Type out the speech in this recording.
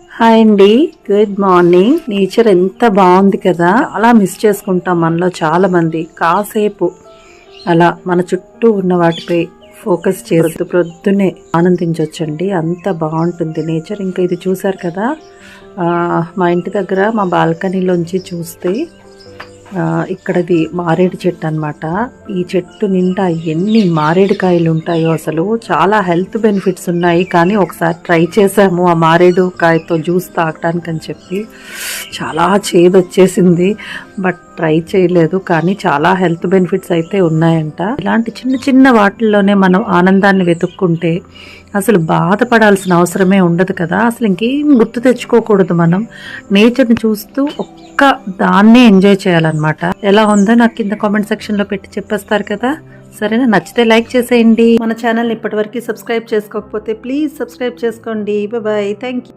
Hi అండి, good morning. Nature ఎంత బాగుంది కదా, చాలా మిస్ చేసుకుంటాం మనలో చాలా మంది. కాసేపు అలా మన చుట్టూ ఉన్న వాటిపై ఫోకస్ చేస్తూ ప్రొద్దునే ఆనందించవచ్చండి. అంత బాగుంటుంది నేచర్. ఇంకా ఇది చూసారు కదా, మా ఇంటి దగ్గర మా బాల్కనీలోంచి చూస్తే ఇక్కడది మారేడు చెట్టు అనమాట. ఈ చెట్టు నిండా ఎన్ని మారేడుకాయలు ఉంటాయో, అసలు చాలా హెల్త్ బెనిఫిట్స్ ఉన్నాయి. కానీ ఒకసారి ట్రై చేసాము ఆ మారేడు కాయతో జ్యూస్ తాగడానికి అని చెప్పి, చాలా చేదు వచ్చేసింది. బట్ ట్రై చేయలేదు. కానీ చాలా హెల్త్ బెనిఫిట్స్ అయితే ఉన్నాయంట. ఇలాంటి చిన్న చిన్న వాటిల్లోనే మనం ఆనందాన్ని వెతుక్కుంటే అసలు బాధపడాల్సిన అవసరమే ఉండదు కదా. అసలు ఇంకేం గుర్తు తెచ్చుకోకూడదు. మనం నేచర్ని చూస్తూ ఒక్క దాన్నే ఎంజాయ్ చేయాలన్నమాట. ఎలా ఉందో నాకు కింద కామెంట్ సెక్షన్లో పెట్టి చెప్పేస్తారు కదా. సరేనా? నచ్చితే లైక్ చేసేయండి. మన ఛానల్ని ఇప్పటివరకు సబ్స్క్రైబ్ చేసుకోకపోతే ప్లీజ్ సబ్స్క్రైబ్ చేసుకోండి. Bye, thank you.